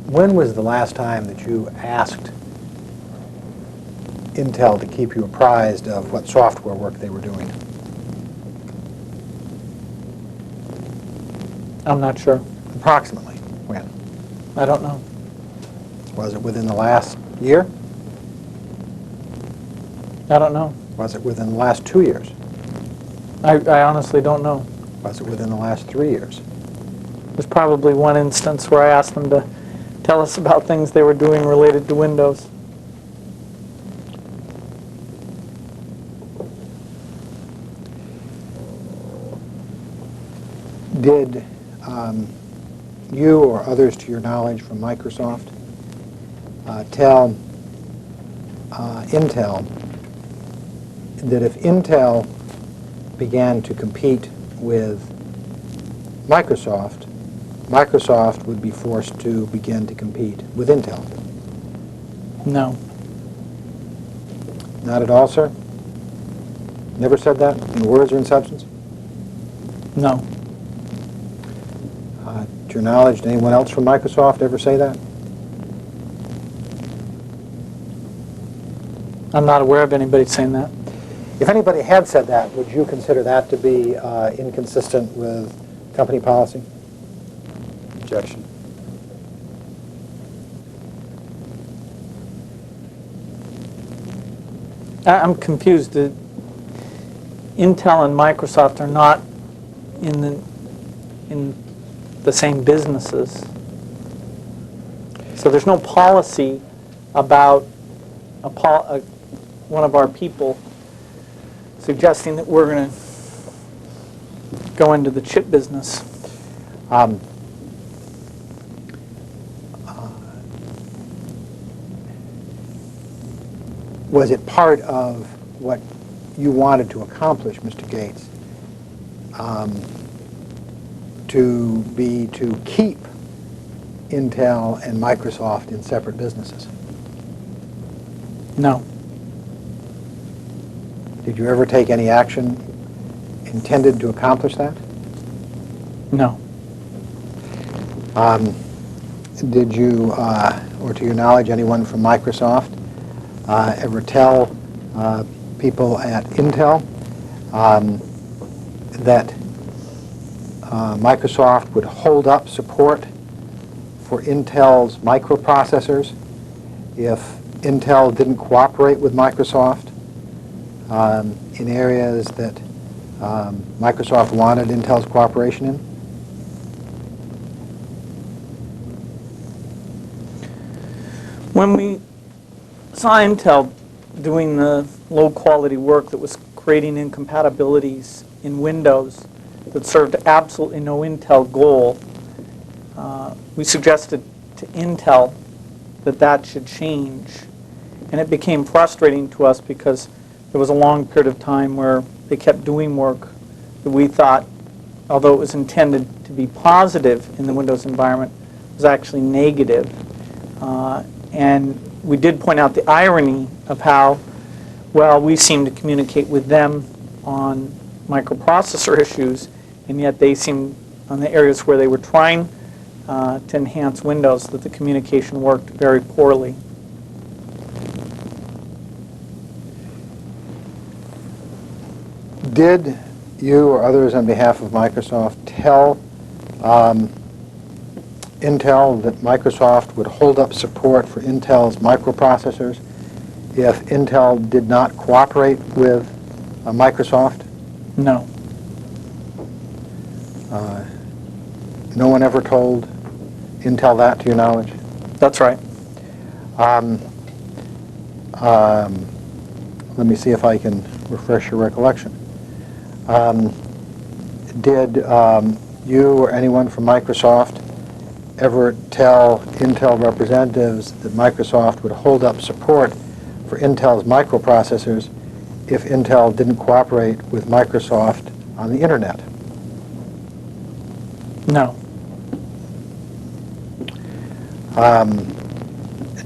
When was the last time that you asked Intel to keep you apprised of what software work they were doing? I'm not sure. Approximately when? I don't know. Was it within the last year? I don't know. Was it within the last 2 years? I honestly don't know. Was it within the last 3 years? There's probably one instance where I asked them to tell us about things they were doing related to Windows. Did you or others to your knowledge from Microsoft tell Intel that if Intel began to compete with Microsoft, Microsoft would be forced to begin to compete with Intel? No. Not at all, sir? Never said that in words or in substance? No. To your knowledge, did anyone else from Microsoft ever say that? I'm not aware of anybody saying that. If anybody had said that, would you consider that to be inconsistent with company policy? Objection. I'm confused. Intel and Microsoft are not in the same businesses. So there's no policy about one of our people suggesting that we're going to go into the chip business. Was it part of what you wanted to accomplish, Mr. Gates, to keep Intel and Microsoft in separate businesses? No. Did you ever take any action intended to accomplish that? No. Did you, or to your knowledge, anyone from Microsoft ever tell people at Intel that Microsoft would hold up support for Intel's microprocessors if Intel didn't cooperate with Microsoft in areas that Microsoft wanted Intel's cooperation in? When we saw Intel doing the low-quality work that was creating incompatibilities in Windows that served absolutely no Intel goal, we suggested to Intel that that should change. And it became frustrating to us because there was a long period of time where they kept doing work that we thought, although it was intended to be positive in the Windows environment, was actually negative. And we did point out the irony of how well we seemed to communicate with them on microprocessor issues, and yet they seemed, on the areas where they were trying to enhance Windows, that the communication worked very poorly. Did you or others on behalf of Microsoft tell Intel that Microsoft would hold up support for Intel's microprocessors if Intel did not cooperate with Microsoft? No. No one ever told Intel that, to your knowledge? That's right. Let me see if I can refresh your recollection. Did you or anyone from Microsoft ever tell Intel representatives that Microsoft would hold up support for Intel's microprocessors if Intel didn't cooperate with Microsoft on the Internet? No.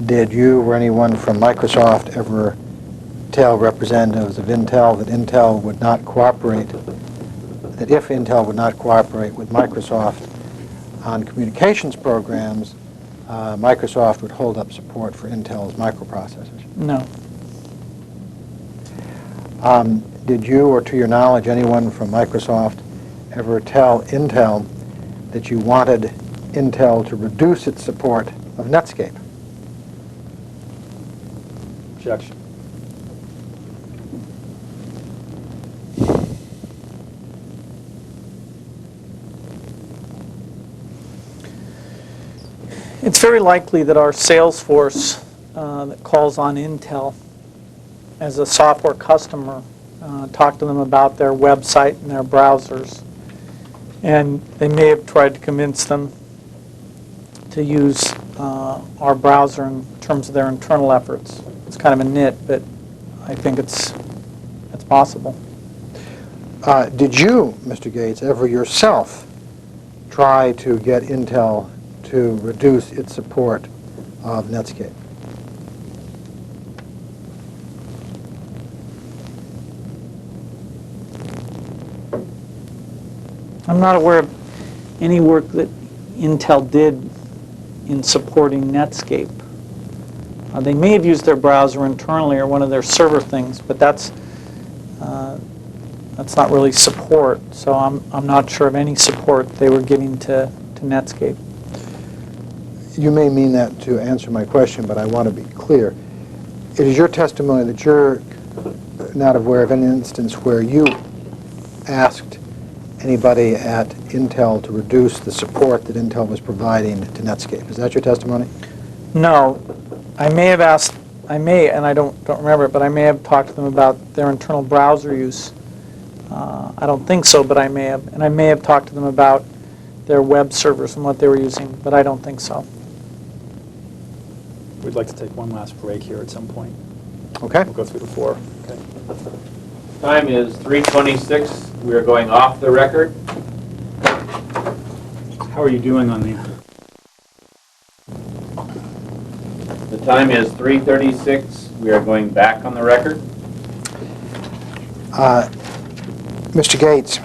Did you or anyone from Microsoft ever tell representatives of Intel that Intel would not cooperate, that if Intel would not cooperate with Microsoft on communications programs, Microsoft would hold up support for Intel's microprocessors? No. Did you, or to your knowledge, anyone from Microsoft ever tell Intel that you wanted Intel to reduce its support of Netscape? Objection. It's very likely that our sales force that calls on Intel as a software customer talk to them about their website and their browsers, and they may have tried to convince them to use our browser in terms of their internal efforts. It's kind of a nit, but I think it's possible. Did you, Mr. Gates, ever yourself try to get Intel to reduce its support of Netscape? I'm not aware of any work that Intel did in supporting Netscape. They may have used their browser internally or one of their server things, but that's not really support. So I'm not sure of any support they were giving to Netscape. You may mean that to answer my question, but I want to be clear. It is your testimony that you're not aware of any instance where you asked anybody at Intel to reduce the support that Intel was providing to Netscape. Is that your testimony? No, I may have asked, and I don't remember it, but I may have talked to them about their internal browser use. I don't think so, but I may have. And I may have talked to them about their web servers and what they were using, but I don't think so. We'd like to take one last break here at some point. Okay. We'll go through the floor. Okay. Time is 3:26. We are going off the record. How are you doing on the... The time is 3:36. We are going back on the record. Mr. Gates,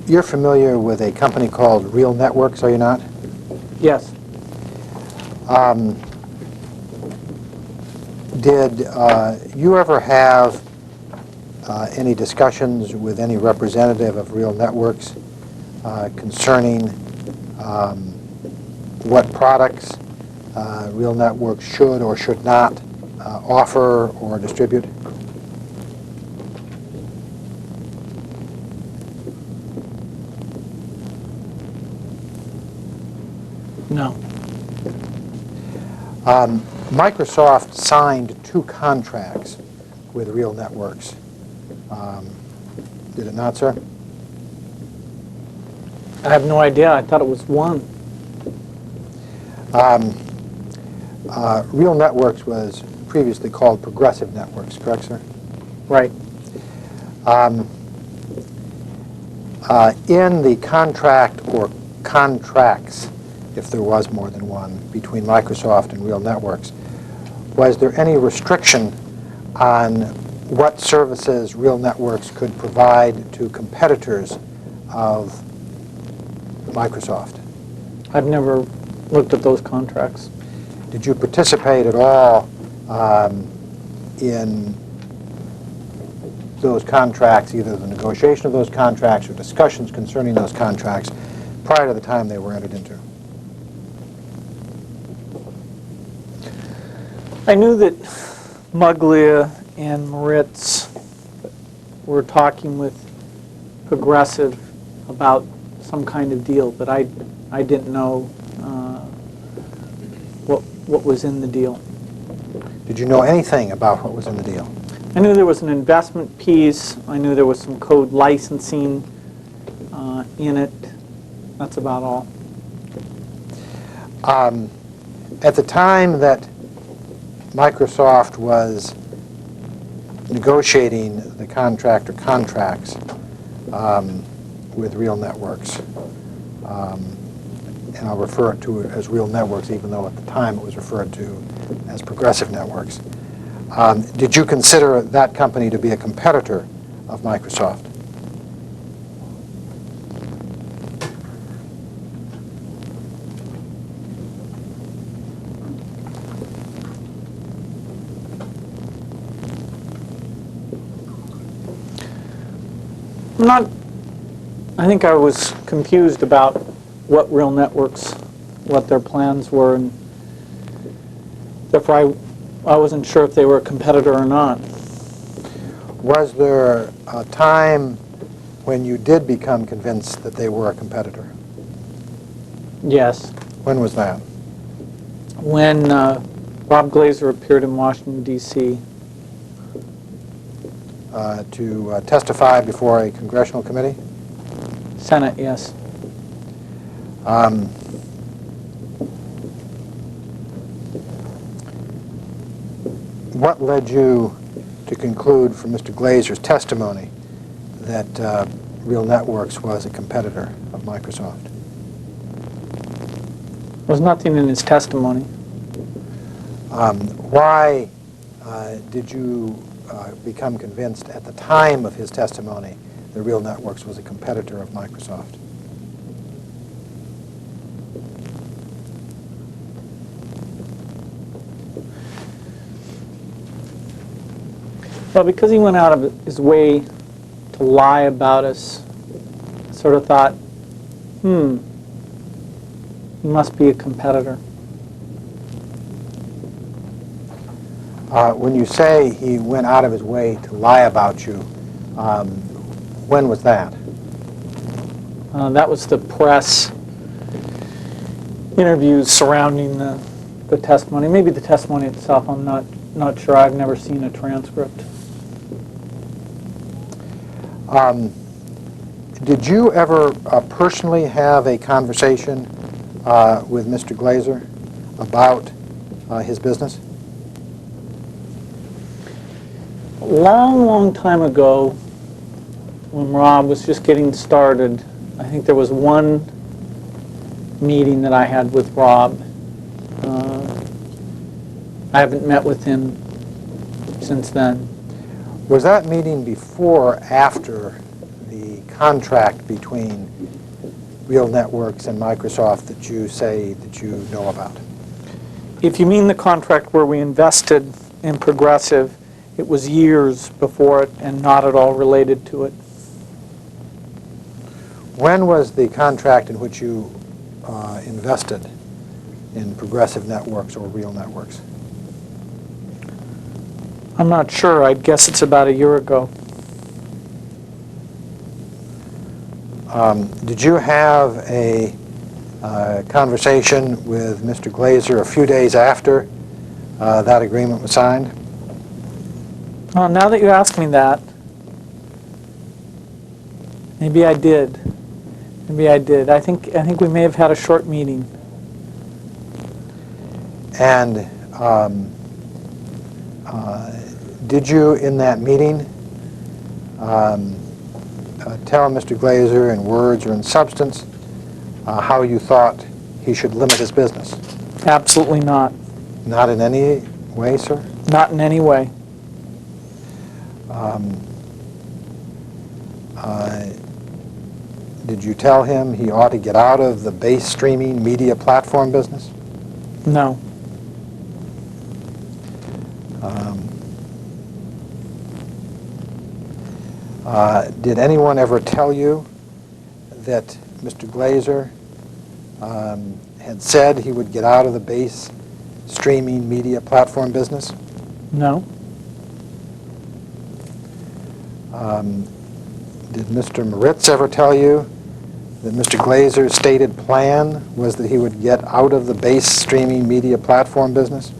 you're familiar with a company called Real Networks, are you not? Yes. Did you ever have any discussions with any representative of Real Networks concerning what products Real Networks should or should not offer or distribute? No. Microsoft signed 2 contracts with Real Networks. Did it not, sir? I have no idea. I thought it was one. Real Networks was previously called Progressive Networks, correct, sir? Right. In the contract or contracts, if there was more than one, between Microsoft and Real Networks, was there any restriction on what services Real Networks could provide to competitors of Microsoft? I've never looked at those contracts. Did you participate at all in those contracts, either the negotiation of those contracts or discussions concerning those contracts prior to the time they were entered into? I knew that Muglia and Moritz were talking with Progressive about some kind of deal, but I didn't know what was in the deal. Did you know anything about what was in the deal? I knew there was an investment piece. I knew there was some code licensing in it. That's about all. At the time that Microsoft was negotiating the contract or contracts with Real Networks, and I'll refer to it as Real Networks, even though at the time it was referred to as Progressive Networks. Did you consider that company to be a competitor of Microsoft? Not, I think I was confused about what Real Networks, what their plans were, and therefore I wasn't sure if they were a competitor or not. Was there a time when you did become convinced that they were a competitor? Yes. When was that? When Rob Glazer appeared in Washington, D.C. To testify before a congressional committee? Senate, yes. What led you to conclude from Mr. Glazer's testimony that Real Networks was a competitor of Microsoft? There was nothing in his testimony. Why did you become convinced at the time of his testimony that Real Networks was a competitor of Microsoft? Well, because he went out of his way to lie about us, I sort of thought, he must be a competitor. When you say he went out of his way to lie about you, when was that? That was the press interviews surrounding the testimony. Maybe the testimony itself, I'm not sure. I've never seen a transcript. Did you ever personally have a conversation with Mr. Glazer about his business? A long, long time ago, when Rob was just getting started, I think there was one meeting that I had with Rob. I haven't met with him since then. Was that meeting before or after the contract between Real Networks and Microsoft that you say that you know about? If you mean the contract where we invested in Progressive, it was years before it and not at all related to it. When was the contract in which you invested in Progressive Networks or Real Networks? I'm not sure. I'd guess it's about a year ago. Did you have a conversation with Mr. Glazer a few days after that agreement was signed? Well, now that you ask me that, maybe I did. Maybe I did. I think we may have had a short meeting. And did you, in that meeting, tell Mr. Glazer in words or in substance how you thought he should limit his business? Absolutely not. Not in any way, sir? Not in any way. Did you tell him he ought to get out of the base streaming media platform business? No. Did anyone ever tell you that Mr. Glazer had said he would get out of the base streaming media platform business? No. Did Mr. Moritz ever tell you that Mr. Glazer's stated plan was that he would get out of the base streaming media platform business?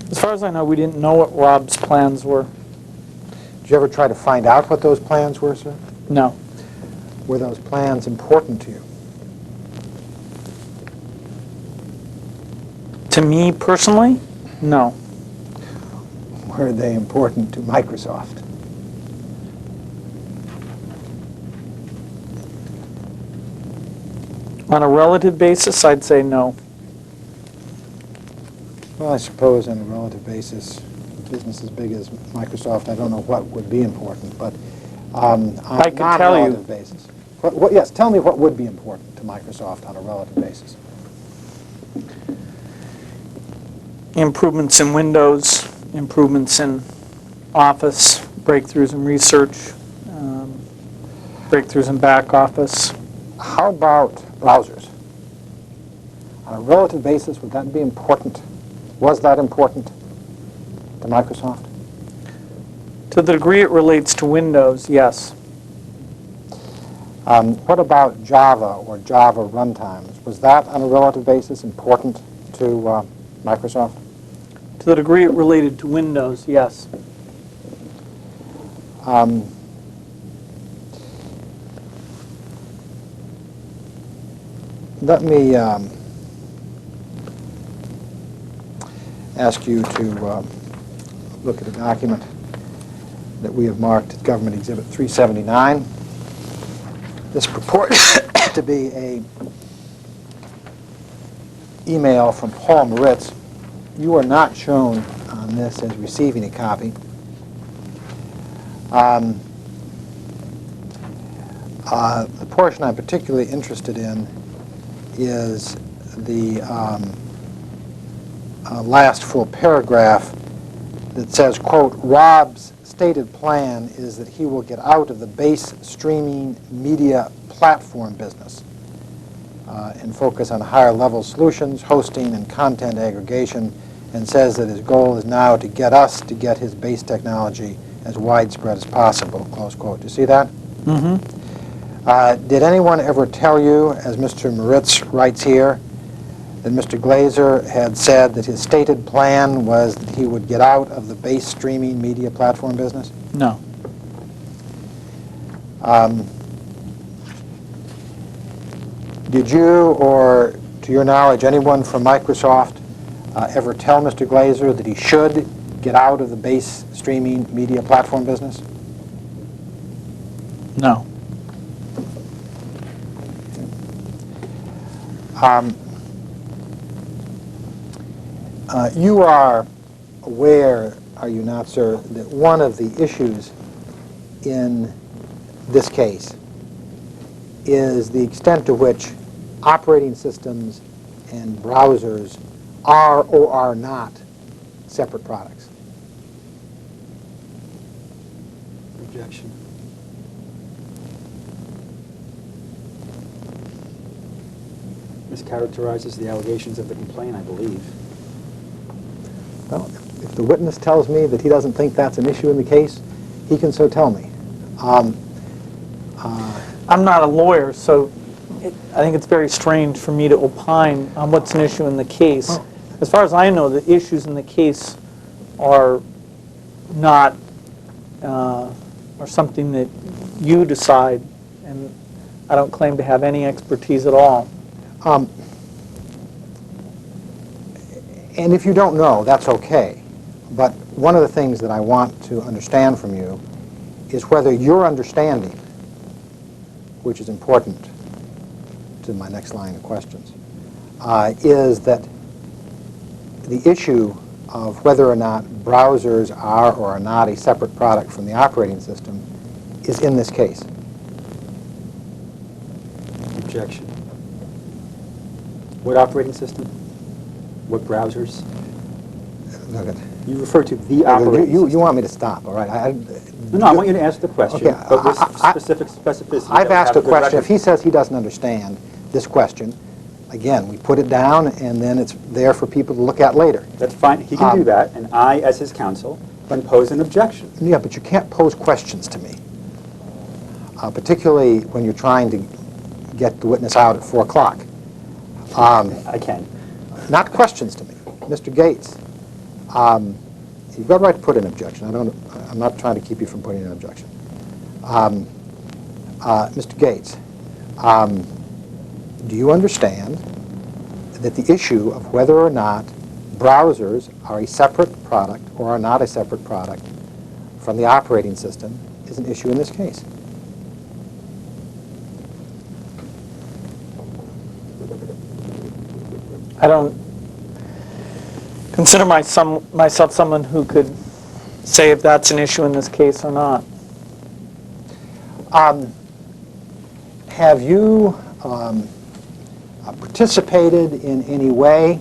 As far as I know, we didn't know what Rob's plans were. Did you ever try to find out what those plans were, sir? No. Were those plans important to you? To me personally, no. Were they important to Microsoft? On a relative basis, I'd say no. Well, I suppose on a relative basis, a business as big as Microsoft, I don't know what would be important, but on I a could tell you. non-relative basis. Yes, tell me what would be important to Microsoft on a relative basis. improvements in Windows, improvements in Office, breakthroughs in research, breakthroughs in back office. How about browsers? On a relative basis, would that be important? Was that important to Microsoft? To the degree it relates to Windows, yes. What about Java or Java runtimes? Was that, on a relative basis, important to Microsoft? To the degree it related to Windows, yes. Let me ask you to look at a document that we have marked as Government Exhibit 379. This purports to be a email from Paul Moritz. You are not shown on this as receiving a copy. The portion I'm particularly interested in is the last full paragraph that says, quote, Rob's stated plan is that he will get out of the base streaming media platform business and focus on higher level solutions, hosting, and content aggregation, and says that his goal is now to get his base technology as widespread as possible, close quote. Do you see that? Mm-hmm. Did anyone ever tell you, as Mr. Moritz writes here, that Mr. Glazer had said that his stated plan was that he would get out of the base streaming media platform business? No. Did you, or to your knowledge, anyone from Microsoft ever tell Mr. Glazer that he should get out of the base streaming media platform business? No. You are aware, are you not, sir, that one of the issues in this case is the extent to which operating systems and browsers are or are not separate products? Objection. Mischaracterizes the allegations of the complaint, I believe. Well, if the witness tells me that he doesn't think that's an issue in the case, he can so tell me. I'm not a lawyer, so I think it's very strange for me to opine on what's an issue in the case. Well, as far as I know, the issues in the case are not, are something that you decide, and I don't claim to have any expertise at all. And if you don't know, that's okay. But one of the things that I want to understand from you is whether your understanding, which is important to my next line of questions, is that the issue of whether or not browsers are or are not a separate product from the operating system is in this case. Objection. What operating system? What browsers? Look at, You refer to the operating you system. want me to stop, all right? No, I want you to answer the question, Okay, but with I- specificity. I've that we asked have a good question. record. If he says he doesn't understand this question, again, we put it down, and then it's there for people to look at later. That's fine, he can do that, and I, as his counsel, can pose an objection. Yeah, but you can't pose questions to me, particularly when you're trying to get the witness out at 4 o'clock. I can. Not questions to me. Mr. Gates, you've got a right to put an objection. I'm not trying to keep you from putting an objection. Mr. Gates, do you understand that the issue of whether or not browsers are a separate product or are not a separate product from the operating system is an issue in this case? I don't consider myself someone who could say if that's an issue in this case or not. Have you participated in any way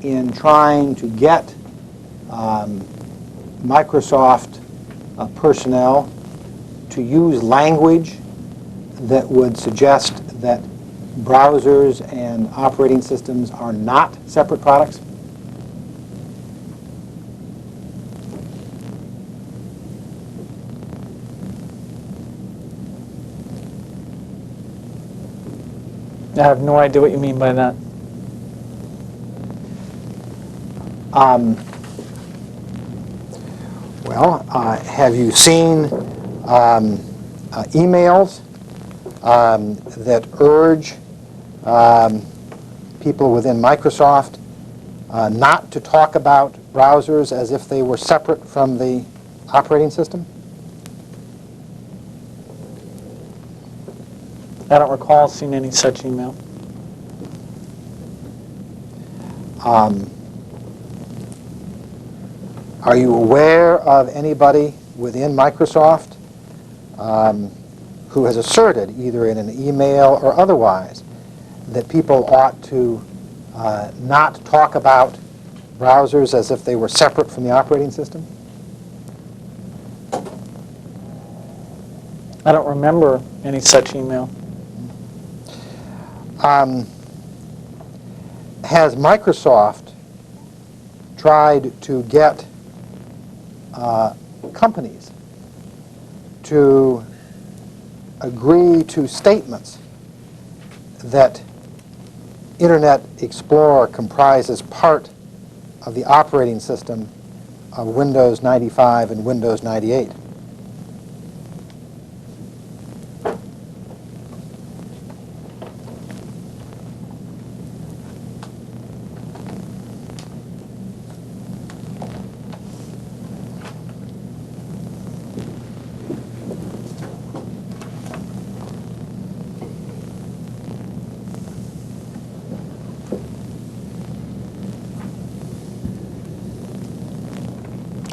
in trying to get Microsoft personnel to use language that would suggest that browsers and operating systems are not separate products? I have no idea what you mean by that. Have you seen emails that urge people within Microsoft not to talk about browsers as if they were separate from the operating system? I don't recall seeing any such email. Are you aware of anybody within Microsoft who has asserted, either in an email or otherwise, that people ought to not talk about browsers as if they were separate from the operating system? I don't remember any such email. Has Microsoft tried to get companies to agree to statements that Internet Explorer comprises part of the operating system of Windows 95 and Windows 98?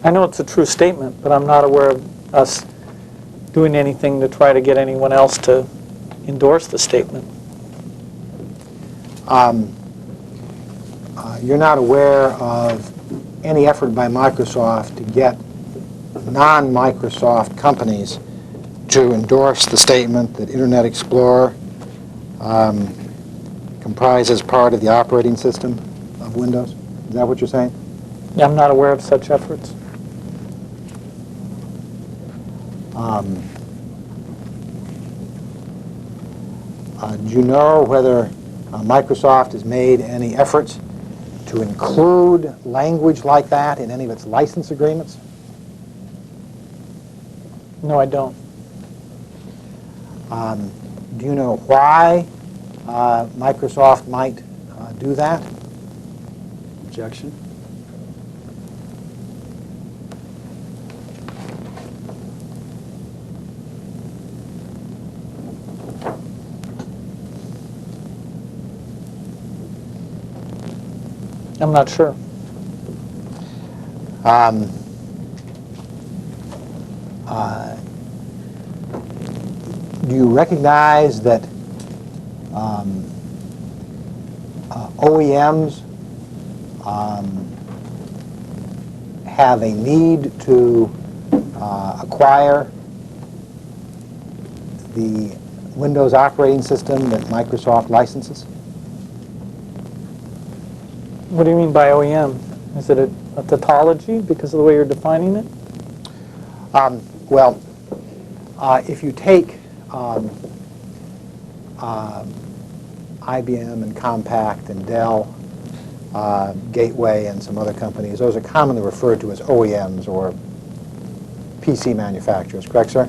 I know it's a true statement, but I'm not aware of us doing anything to try to get anyone else to endorse the statement. You're not aware of any effort by Microsoft to get non-Microsoft companies to endorse the statement that Internet Explorer comprises part of the operating system of Windows? Is that what you're saying? Yeah, I'm not aware of such efforts. Do you know whether Microsoft has made any efforts to include language like that in any of its license agreements? No, I don't. Do you know why Microsoft might do that? Objection? I'm not sure. Do you recognize that OEMs have a need to acquire the Windows operating system that Microsoft licenses? What do you mean by OEM? Is it a tautology because of the way you're defining it? If you take IBM and Compaq and Dell, Gateway and some other companies, those are commonly referred to as OEMs or PC manufacturers, correct, sir?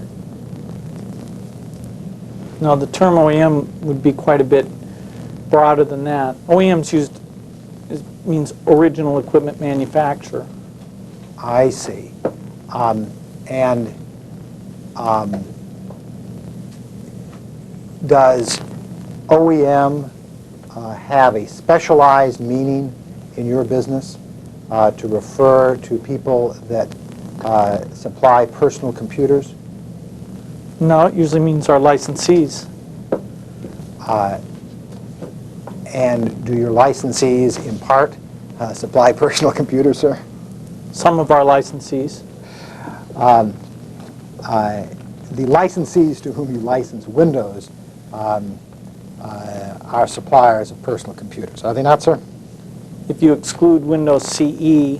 No, the term OEM would be quite a bit broader than that. OEM's means original equipment manufacturer. I see. Does OEM have a specialized meaning in your business to refer to people that supply personal computers? No, it usually means our licensees. And do your licensees, in part, supply personal computers, sir? Some of our licensees. The licensees to whom you license Windows are suppliers of personal computers, are they not, sir? If you exclude Windows CE,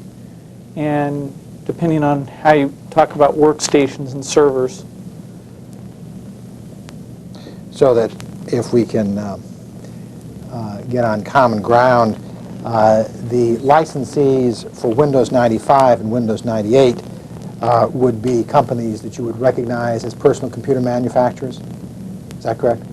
and depending on how you talk about workstations and servers, So that if we can get on common ground, the licensees for Windows 95 and Windows 98 would be companies that you would recognize as personal computer manufacturers. Is that correct?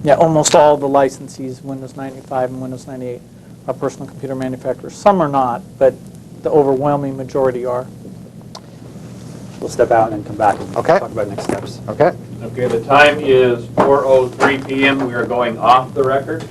yeah, almost all the licensees, Windows 95 and Windows 98, are personal computer manufacturers. Some are not, but the overwhelming majority are. We'll step out and then come back and Okay. talk about next steps. Okay. Okay, the time is 4:03 PM. We are going off the record.